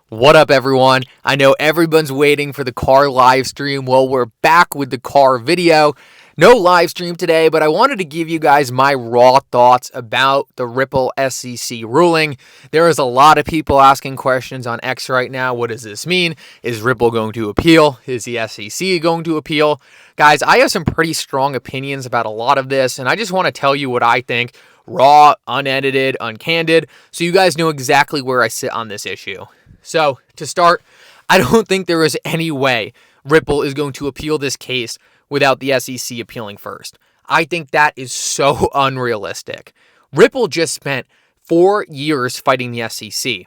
What up, everyone? I know everyone's waiting for the car live stream. Well, we're back with the car video. No live stream today, but I wanted to give you guys my raw thoughts about the Ripple SEC ruling. There is a lot of people asking questions on X right now. What does this mean? Is Ripple going to appeal? Is the SEC going to appeal? Guys, I have some pretty strong opinions about a lot of this, and I just want to tell you what I think. Raw, unedited, uncandid, so you guys know exactly where I sit on this issue. So, to start, I don't think there is any way Ripple is going to appeal this case without the SEC appealing first. I think that is so unrealistic. Ripple just spent 4 years fighting the SEC.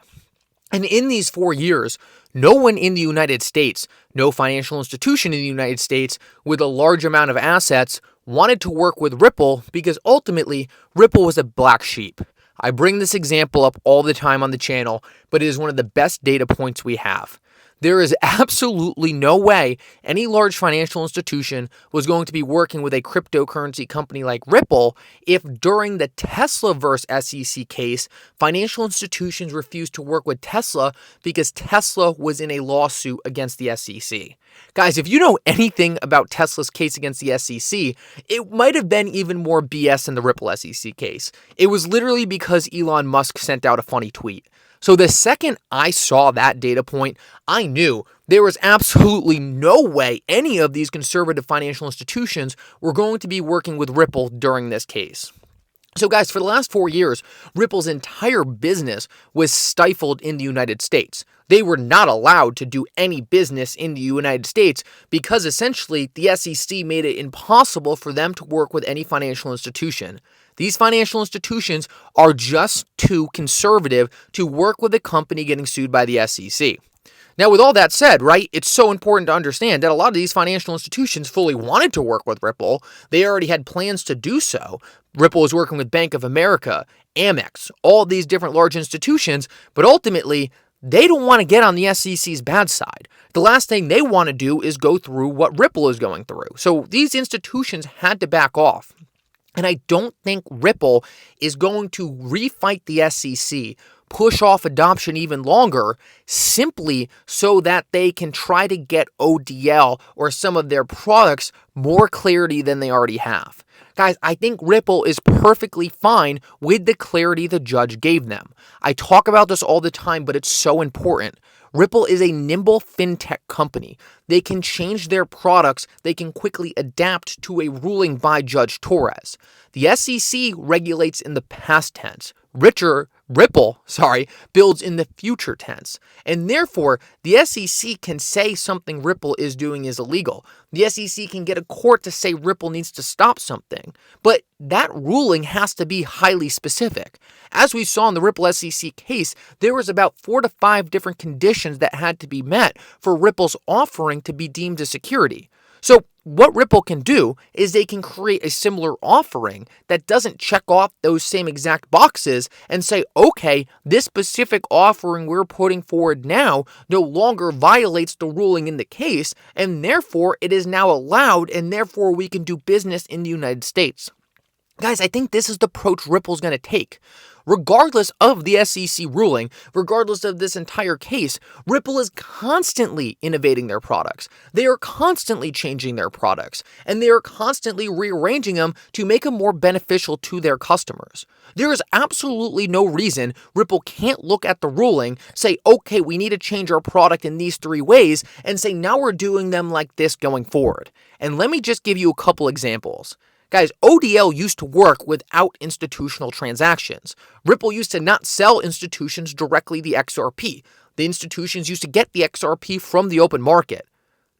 And in these 4 years, no one in the United States, no financial institution in the United States with a large amount of assets wanted to work with Ripple because ultimately Ripple was a black sheep. I bring this example up all the time on the channel, but it is one of the best data points we have. There is absolutely no way any large financial institution was going to be working with a cryptocurrency company like Ripple if during the Tesla versus SEC case, financial institutions refused to work with Tesla because Tesla was in a lawsuit against the SEC. Guys, if you know anything about Tesla's case against the SEC, it might have been even more BS than the Ripple SEC case. It was literally because Elon Musk sent out a funny tweet. So the second I saw that data point, I knew there was absolutely no way any of these conservative financial institutions were going to be working with Ripple during this case. So guys, for the last 4 years, Ripple's entire business was stifled in the United States. They were not allowed to do any business in the United States because essentially the SEC made it impossible for them to work with any financial institution. These financial institutions are just too conservative to work with a company getting sued by the SEC. Now, with all that said, right, it's so important to understand that a lot of these financial institutions fully wanted to work with Ripple. They already had plans to do so. Ripple was working with Bank of America, Amex, all these different large institutions, but ultimately, they don't want to get on the SEC's bad side. The last thing they want to do is go through what Ripple is going through. So these institutions had to back off. And I don't think Ripple is going to refight the SEC, push off adoption even longer, simply so that they can try to get ODL or some of their products more clarity than they already have. Guys, I think Ripple is perfectly fine with the clarity the judge gave them. I talk about this all the time, but it's so important. Ripple is a nimble fintech company. They can change their products. They can quickly adapt to a ruling by Judge Torres. The SEC regulates in the past tense. Ripple builds in the future tense. And therefore, the SEC can say something Ripple is doing is illegal. The SEC can get a court to say Ripple needs to stop something. But that ruling has to be highly specific. As we saw in the Ripple SEC case, there was about 4 to 5 different conditions that had to be met for Ripple's offering to be deemed a security. So what Ripple can do is they can create a similar offering that doesn't check off those same exact boxes and say, okay, this specific offering we're putting forward now no longer violates the ruling in the case, and therefore it is now allowed, and therefore we can do business in the United States. Guys, I think this is the approach Ripple's going to take. Regardless of the SEC ruling, regardless of this entire case, Ripple is constantly innovating their products. They are constantly changing their products, and they are constantly rearranging them to make them more beneficial to their customers. There is absolutely no reason Ripple can't look at the ruling, say, okay, we need to change our product in these 3 ways, and say, now we're doing them like this going forward. And let me just give you a couple examples. Guys, ODL used to work without institutional transactions. Ripple used to not sell institutions directly the XRP. The institutions used to get the XRP from the open market.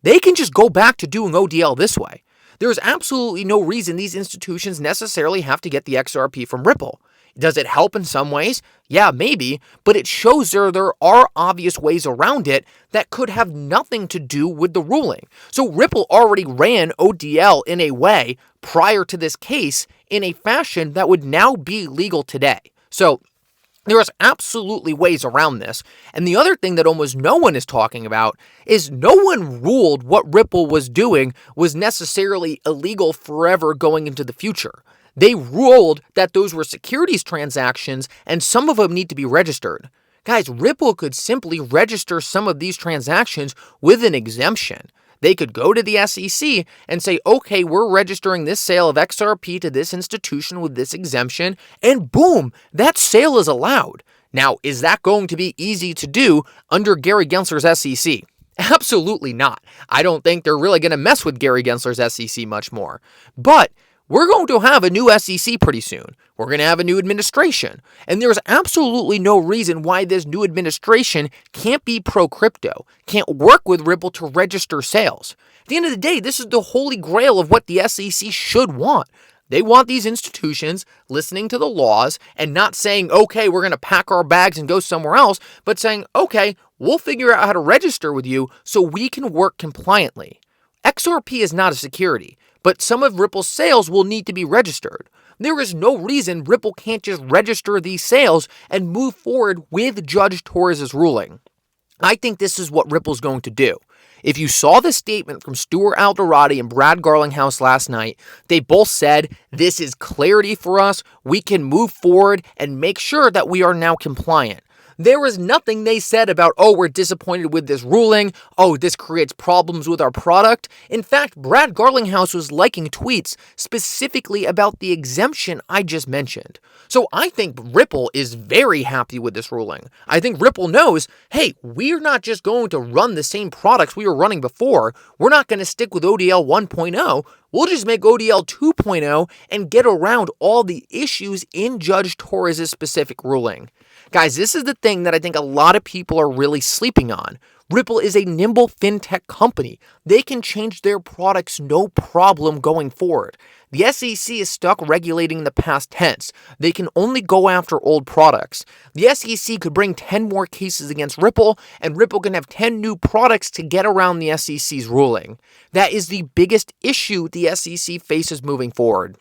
They can just go back to doing ODL this way. There is absolutely no reason these institutions necessarily have to get the XRP from Ripple. Does it help in some ways? Yeah, maybe, but it shows there are obvious ways around it that could have nothing to do with the ruling. So Ripple already ran ODL in a way prior to this case in a fashion that would now be legal today. So there is absolutely ways around this. And the other thing that almost no one is talking about is no one ruled what Ripple was doing was necessarily illegal forever going into the future. They ruled that those were securities transactions and some of them need to be registered. Guys, Ripple could simply register some of these transactions with an exemption. They could go to the SEC and say, okay, we're registering this sale of XRP to this institution with this exemption, and boom, that sale is allowed. Now, is that going to be easy to do under Gary Gensler's SEC? Absolutely not. I don't think they're really going to mess with Gary Gensler's SEC much more. But we're going to have a new SEC pretty soon. We're going to have a new administration. And there's absolutely no reason why this new administration can't be pro-crypto, can't work with Ripple to register sales. At the end of the day, this is the holy grail of what the SEC should want. They want these institutions listening to the laws and not saying, okay, we're going to pack our bags and go somewhere else, but saying, okay, we'll figure out how to register with you so we can work compliantly. XRP is not a security, but some of Ripple's sales will need to be registered. There is no reason Ripple can't just register these sales and move forward with Judge Torres' ruling. I think this is what Ripple's going to do. If you saw the statement from Stuart Alderati and Brad Garlinghouse last night, they both said, this is clarity for us. We can move forward and make sure that we are now compliant. There was nothing they said about, oh, we're disappointed with this ruling. Oh, this creates problems with our product. In fact, Brad Garlinghouse was liking tweets specifically about the exemption I just mentioned. So I think Ripple is very happy with this ruling. I think Ripple knows, hey, we're not just going to run the same products we were running before. We're not going to stick with ODL 1.0. We'll just make ODL 2.0 and get around all the issues in Judge Torres' specific ruling. Guys, this is the thing that I think a lot of people are really sleeping on. Ripple is a nimble fintech company. They can change their products no problem going forward. The SEC is stuck regulating in the past tense. They can only go after old products. The SEC could bring 10 more cases against Ripple, and Ripple can have 10 new products to get around the SEC's ruling. That is the biggest issue the SEC faces moving forward.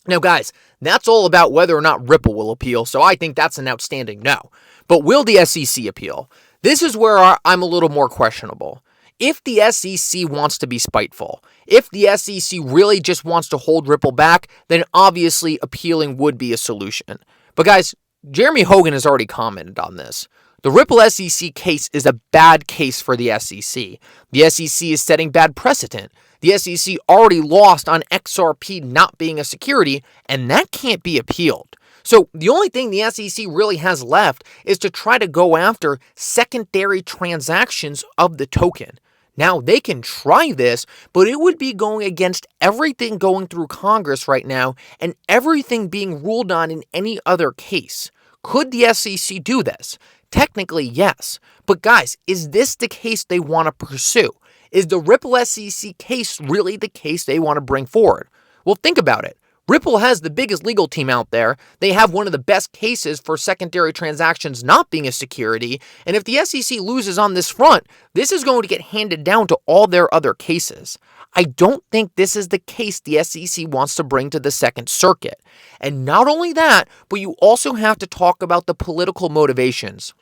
Now, guys, that's all about whether or not Ripple will appeal, so I think that's an outstanding no. But will the SEC appeal? This is where I'm a little more questionable. If the SEC wants to be spiteful, if the SEC really just wants to hold Ripple back, then obviously appealing would be a solution. But guys, Jeremy Hogan has already commented on this. The Ripple SEC case is a bad case for the SEC. The SEC is setting bad precedent. The SEC already lost on XRP not being a security, and that can't be appealed. So the only thing the SEC really has left is to try to go after secondary transactions of the token. Now, they can try this, but it would be going against everything going through Congress right now and everything being ruled on in any other case. Could the SEC do this? Technically, yes. But guys, is this the case they want to pursue? Is the Ripple SEC case really the case they want to bring forward? Well, think about it. Ripple has the biggest legal team out there. They have one of the best cases for secondary transactions not being a security. And if the SEC loses on this front, this is going to get handed down to all their other cases. I don't think this is the case the SEC wants to bring to the Second Circuit. And not only that, but you also have to talk about the political motivations.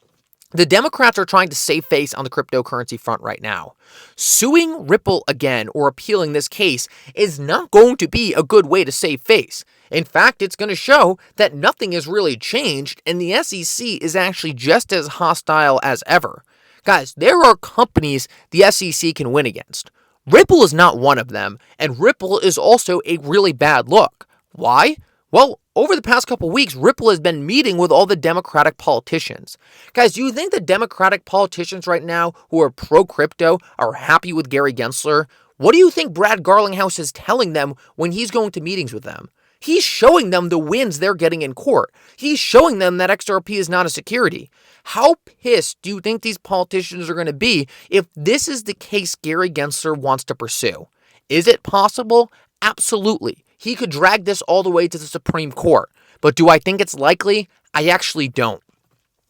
The Democrats are trying to save face on the cryptocurrency front right now. Suing Ripple again or appealing this case is not going to be a good way to save face. In fact, it's going to show that nothing has really changed and the SEC is actually just as hostile as ever. Guys, there are companies the SEC can win against. Ripple is not one of them, and Ripple is also a really bad look. Why? Well, over the past couple weeks, Ripple has been meeting with all the Democratic politicians. Guys, do you think the Democratic politicians right now who are pro-crypto are happy with Gary Gensler? What do you think Brad Garlinghouse is telling them when he's going to meetings with them? He's showing them the wins they're getting in court. He's showing them that XRP is not a security. How pissed do you think these politicians are going to be if this is the case Gary Gensler wants to pursue? Is it possible? Absolutely. He could drag this all the way to the Supreme Court. But do I think it's likely? I actually don't.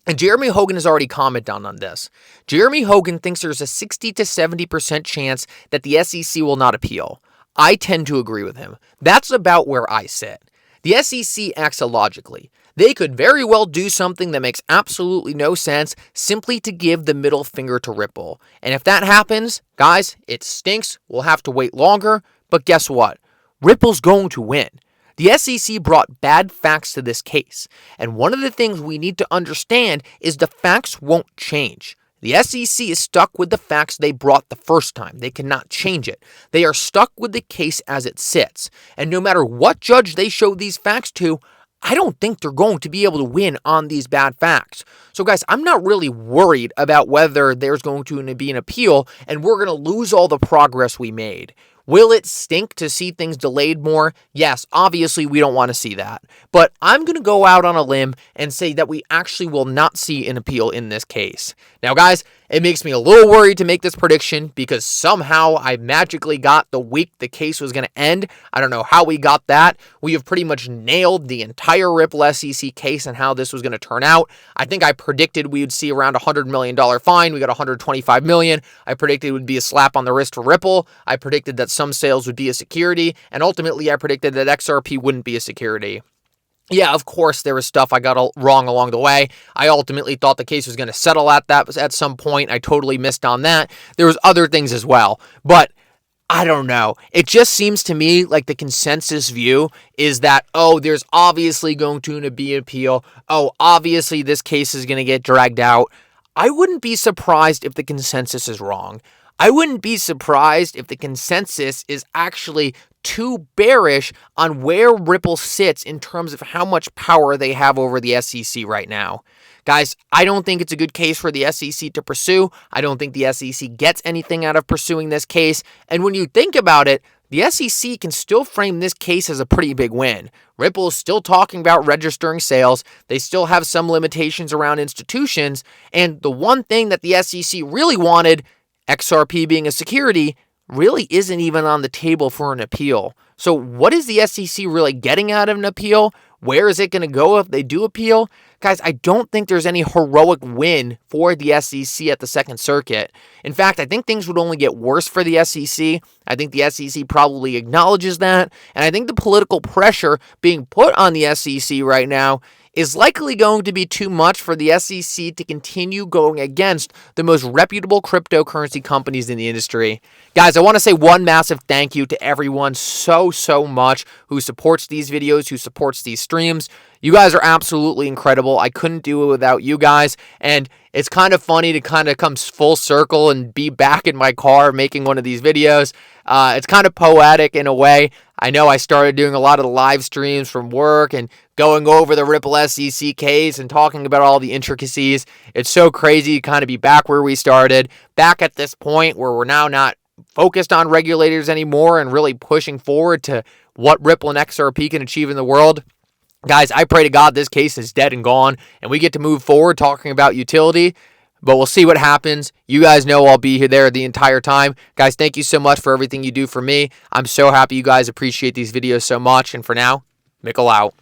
And Jeremy Hogan has already commented on this. Jeremy Hogan thinks there's a 60 to 70% chance that the SEC will not appeal. I tend to agree with him. That's about where I sit. The SEC acts illogically. They could very well do something that makes absolutely no sense simply to give the middle finger to Ripple. And if that happens, guys, it stinks. We'll have to wait longer. But guess what? Ripple's going to win. The SEC brought bad facts to this case, and one of the things we need to understand is the facts won't change. The SEC is stuck with the facts they brought the first time. They cannot change it. They are stuck with the case as it sits. And no matter what judge they show these facts to, I don't think they're going to be able to win on these bad facts. So guys, I'm not really worried about whether there's going to be an appeal and we're going to lose all the progress we made. Will it stink to see things delayed more? Yes, obviously we don't want to see that. But I'm going to go out on a limb and say that we actually will not see an appeal in this case. Now guys, it makes me a little worried to make this prediction because somehow I magically got the week the case was going to end. I don't know how we got that. We have pretty much nailed the entire Ripple SEC case and how this was going to turn out. I think I predicted we would see around $100 million fine. We got $125 million. I predicted it would be a slap on the wrist for Ripple. I predicted that some sales would be a security. And ultimately, I predicted that XRP wouldn't be a security. Yeah, of course, there was stuff I got wrong along the way. I ultimately thought the case was going to settle at some point. I totally missed on that. There was other things as well. But I don't know. It just seems to me like the consensus view is that, oh, there's obviously going to be an appeal. Oh, obviously this case is going to get dragged out. I wouldn't be surprised if the consensus is wrong. I wouldn't be surprised if the consensus is actually too bearish on where Ripple sits in terms of how much power they have over the SEC right now. Guys, I don't think it's a good case for the SEC to pursue. I don't think the SEC gets anything out of pursuing this case. And when you think about it, the SEC can still frame this case as a pretty big win. Ripple is still talking about registering sales. They still have some limitations around institutions. And the one thing that the SEC really wanted, XRP being a security, really isn't even on the table for an appeal. So what is the SEC really getting out of an appeal? Where is it going to go if they do appeal? Guys, I don't think there's any heroic win for the SEC at the Second Circuit. In fact, I think things would only get worse for the SEC. I think the SEC probably acknowledges that. And I think the political pressure being put on the SEC right now is likely going to be too much for the SEC to continue going against the most reputable cryptocurrency companies in the industry. Guys, I want to say one massive thank you to everyone so much who supports these videos, who supports these streams. You guys are absolutely incredible. I couldn't do it without you guys. And it's kind of funny to kind of come full circle and be back in my car making one of these videos. It's kind of poetic in a way. I know I started doing a lot of the live streams from work and going over the Ripple SEC case and talking about all the intricacies. It's so crazy to kind of be back where we started, back at this point where we're now not focused on regulators anymore and really pushing forward to what Ripple and XRP can achieve in the world. Guys, I pray to God this case is dead and gone and we get to move forward talking about utility. But we'll see what happens. You guys know I'll be there the entire time. Guys, thank you so much for everything you do for me. I'm so happy you guys appreciate these videos so much. And for now, Mikkel out.